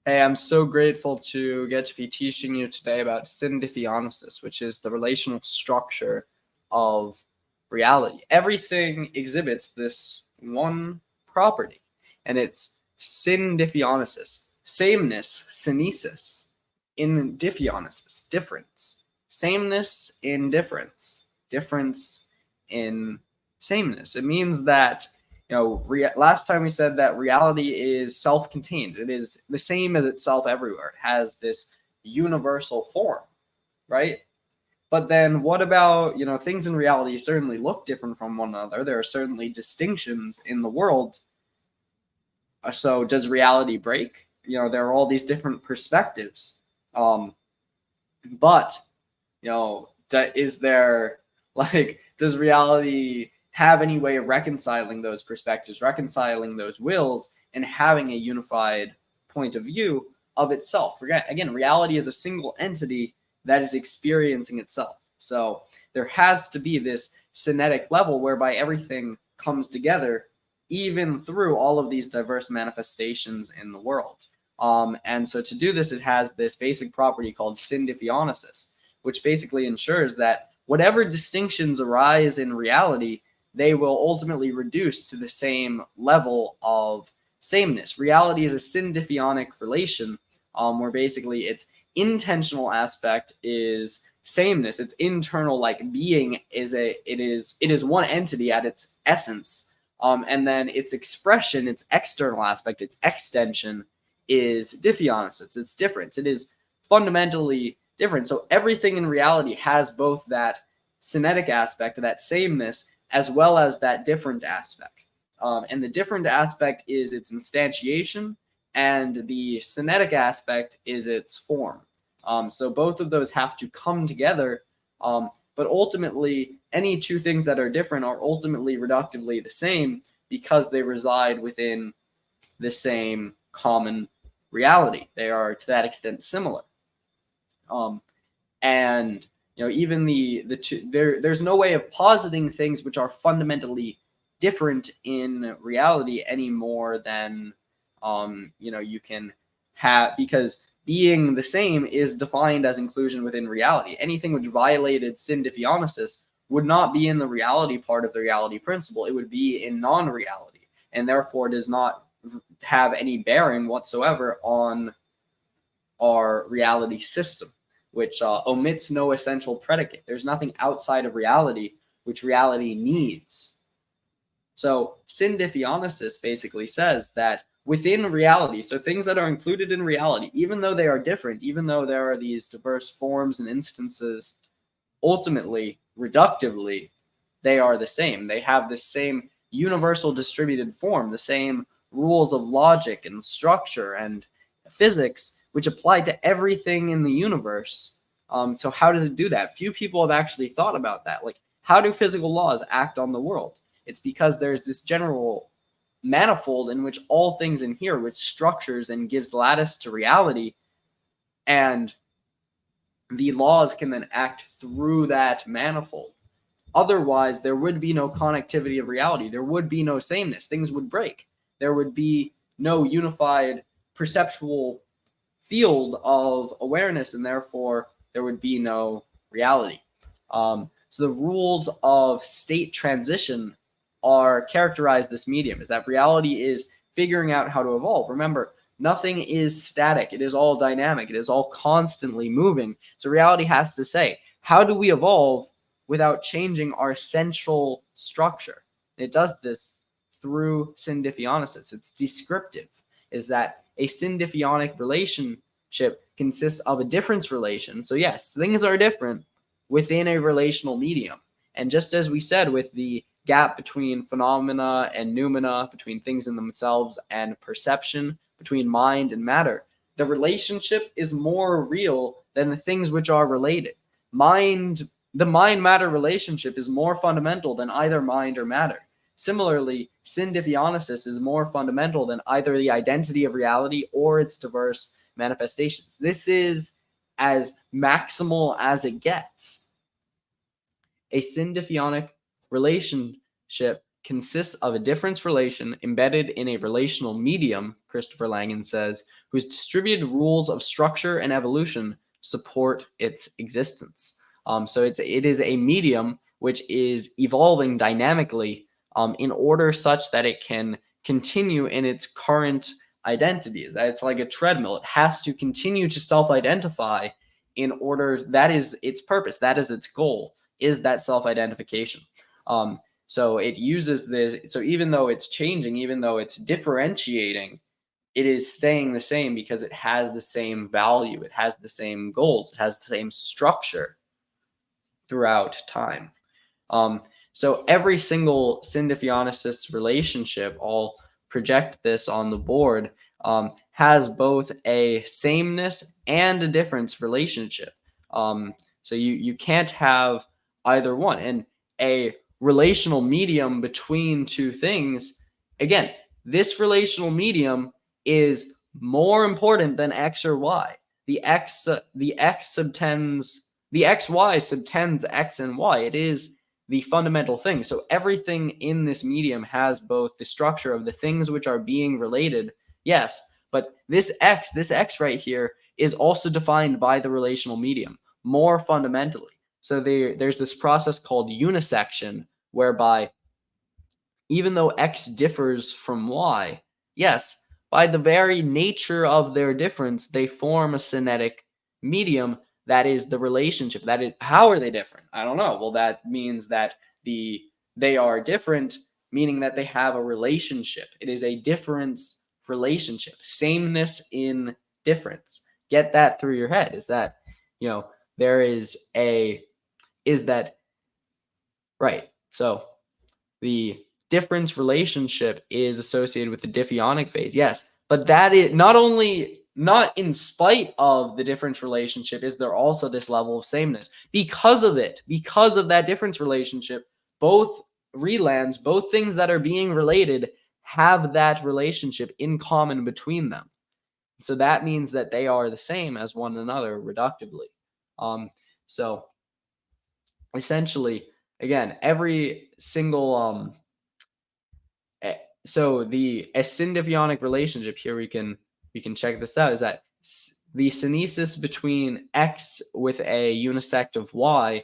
Hey, I'm so grateful to get to be teaching you today about Syndiffeonesis, which is the relational structure of reality. Everything exhibits this one property, and it's Syndiffeonesis. Sameness, synesis, indiffereonesis, difference. Sameness in difference, difference in sameness. It means that last time we said that reality is self-contained. It is the same as itself everywhere. It has this universal form, right? But then what about, things in reality certainly look different from one another. There are certainly distinctions in the world. So does reality break? There are all these different perspectives. But, is there, does reality have any way of reconciling those perspectives, reconciling those wills, and having a unified point of view of itself? Again, reality is a single entity that is experiencing itself. So there has to be this synetic level whereby everything comes together, even through all of these diverse manifestations in the world. And so to do this, it has this basic property called Syndiffeonesis, which basically ensures that whatever distinctions arise in reality, they will ultimately reduce to the same level of sameness. Reality is a syndiffionic relation, where basically its intentional aspect is sameness. Its internal being is it is one entity at its essence, and then its expression, its external aspect, its extension is diffeonesis. It's difference. It is fundamentally different. So everything in reality has both that synetic aspect, that sameness, as well as that different aspect. And the different aspect is its instantiation, and the synetic aspect is its form. So both of those have to come together, but ultimately any two things that are different are ultimately reductively the same because they reside within the same common reality. They are to that extent similar. And even the two, there's no way of positing things which are fundamentally different in reality any more than you can have, because being the same is defined as inclusion within reality. Anything which violated Syndiffeonesis would not be in the reality part of the reality principle. It would be in non-reality, and therefore does not have any bearing whatsoever on our reality system, which omits no essential predicate. There's nothing outside of reality which reality needs. So Syndiffeonesis basically says that within reality, so things that are included in reality, even though they are different, even though there are these diverse forms and instances, ultimately, reductively, they are the same. They have the same universal distributed form, the same rules of logic and structure and physics, which apply to everything in the universe. So how does it do that? Few people have actually thought about that. How do physical laws act on the world? It's because there's this general manifold in which all things inhere, which structures and gives lattice to reality, and the laws can then act through that manifold. Otherwise, there would be no connectivity of reality. There would be no sameness. Things would break. There would be no unified perceptual field of awareness, and therefore there would be no reality. So the rules of state transition are characterized this medium, is that reality is figuring out how to evolve. Remember, nothing is static. It is all dynamic. It is all constantly moving. So reality has to say, how do we evolve without changing our essential structure? And it does this through Syndiffeonesis. It's descriptive, is that a syndiffionic relationship consists of a difference relation. So yes, things are different within a relational medium. And just as we said with the gap between phenomena and noumena, between things in themselves and perception, between mind and matter, the relationship is more real than the things which are related. The mind-matter relationship is more fundamental than either mind or matter. Similarly, Syndiffeonesis is more fundamental than either the identity of reality or its diverse manifestations. This is as maximal as it gets. A syndiffionic relationship consists of a difference relation embedded in a relational medium, Christopher Langan says, whose distributed rules of structure and evolution support its existence. So it is a medium which is evolving dynamically in order such that it can continue in its current identities. It's like a treadmill. It has to continue to self-identify in order. That is its purpose. That is its goal, is that self-identification. So it uses this. So even though it's changing, even though it's differentiating, it is staying the same because it has the same value. It has the same goals. It has the same structure throughout time. So every single Syndiffeonesis relationship, I'll project this on the board, has both a sameness and a difference relationship. So you can't have either one. And a relational medium between two things, again, this relational medium is more important than X or Y. The XY subtends X and Y. It is the fundamental thing. So everything in this medium has both the structure of the things which are being related, yes, but this X right here is also defined by the relational medium more fundamentally. So there's this process called unisection, whereby even though X differs from Y, yes, by the very nature of their difference, they form a synetic medium. That is the relationship. That is, how are they different? I don't know. Well, that means that they are different, meaning that they have a relationship. It is a difference relationship. Sameness in difference. Get that through your head. Is that, there is that right? So the difference relationship is associated with the diffeonic phase, yes, but that is not in spite of the difference relationship is there also this level of sameness. Because of that difference relationship, both relands, both things that are being related, have that relationship in common between them. So that means that they are the same as one another reductively. So essentially, again, every single so the syndiffeonic relationship here, we can check this out, is that the synesis between X with a unisect of Y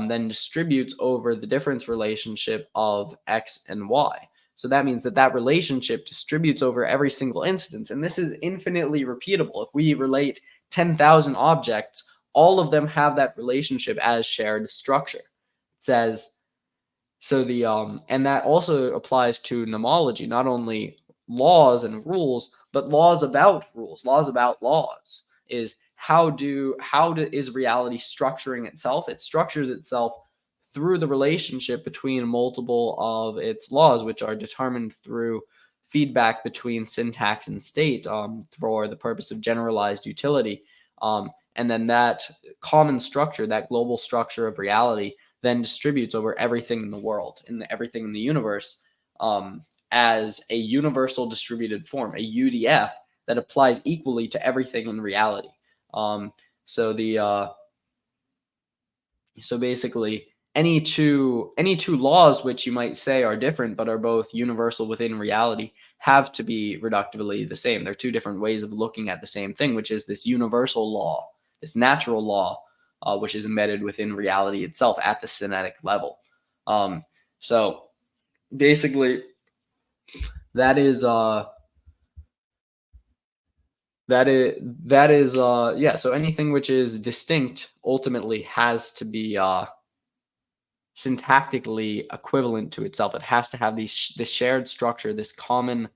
then distributes over the difference relationship of X and Y. So that means that relationship distributes over every single instance. And this is infinitely repeatable. If we relate 10,000 objects, all of them have that relationship as shared structure. It says, so and that also applies to nomology, not only laws and rules, but laws about rules, laws about laws. Is how is reality structuring itself? It structures itself through the relationship between multiple of its laws, which are determined through feedback between syntax and state for the purpose of generalized utility. And then that common structure, that global structure of reality, then distributes over everything in the world, everything in the universe, as a universal distributed form, a UDF that applies equally to everything in reality. So basically, any two laws which you might say are different but are both universal within reality have to be reductively the same. They're two different ways of looking at the same thing, which is this universal law, this natural law, which is embedded within reality itself at the synetic level. So basically, that is so anything which is distinct ultimately has to be syntactically equivalent to itself. It has to have this shared structure, this common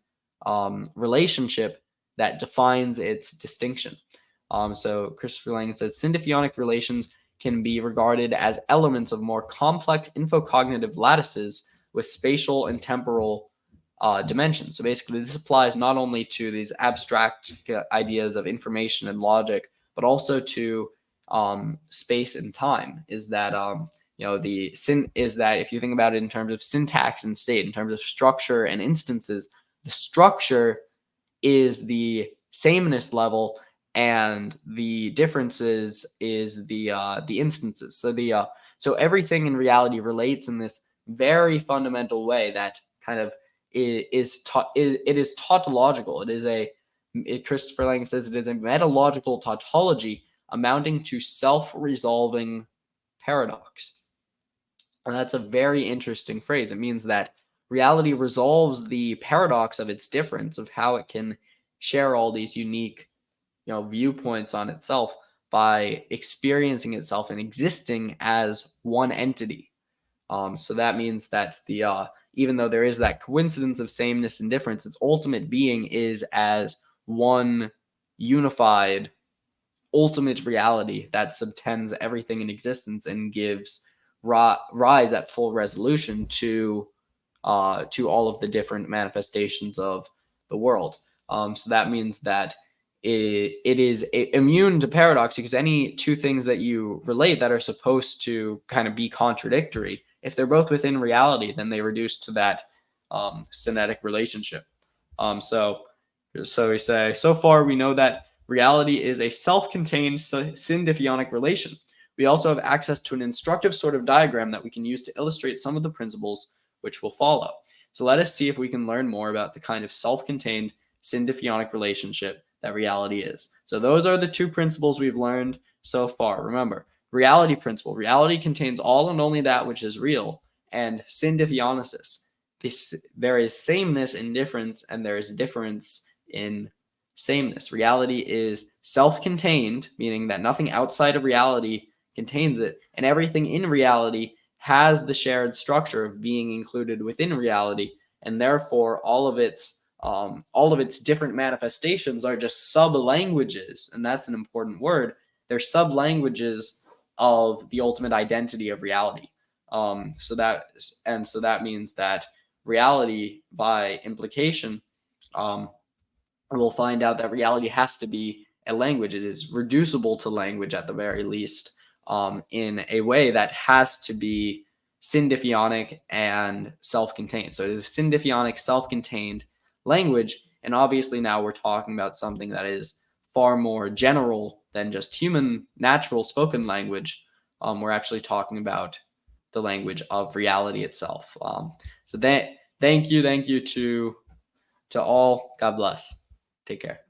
relationship that defines its distinction. So Christopher Langan says Syndiffeonic relations can be regarded as elements of more complex infocognitive lattices with spatial and temporal dimensions. So basically, this applies not only to these abstract ideas of information and logic, but also to space and time. Is that is that if you think about it in terms of syntax and state, in terms of structure and instances, the structure is the sameness level, and the differences is the instances. So so everything in reality relates in this very fundamental way that kind of it is tautological. Christopher Lang says it is a metalogical tautology amounting to self-resolving paradox. And that's a very interesting phrase. It means that reality resolves the paradox of its difference, of how it can share all these unique, viewpoints on itself by experiencing itself and existing as one entity. So that means that even though there is that coincidence of sameness and difference, its ultimate being is as one unified ultimate reality that subtends everything in existence and gives rise at full resolution to all of the different manifestations of the world. So that means that it is immune to paradox, because any two things that you relate that are supposed to kind of be contradictory, if they're both within reality, then they reduce to that synetic relationship. So we say, so far we know that reality is a self-contained Syndiffeonic relation. We also have access to an instructive sort of diagram that we can use to illustrate some of the principles which will follow. So let us see if we can learn more about the kind of self-contained Syndiffeonic relationship that reality is. So those are the two principles we've learned so far. Remember, reality principle. Reality contains all and only that which is real. And Syndiffeonesis. There is sameness in difference, and there is difference in sameness. Reality is self-contained, meaning that nothing outside of reality contains it, and everything in reality has the shared structure of being included within reality, and therefore all of its different manifestations are just sub-languages, and that's an important word. They're sub-languages of the ultimate identity of reality. So that means that reality, by implication, we'll find out that reality has to be a language. It is reducible to language at the very least, in a way that has to be Syndiffeonic and self-contained. So it is Syndiffeonic, self-contained language. And obviously now we're talking about something that is far more general than just human, natural spoken language. We're actually talking about the language of reality itself. So thank you to all. God bless. Take care.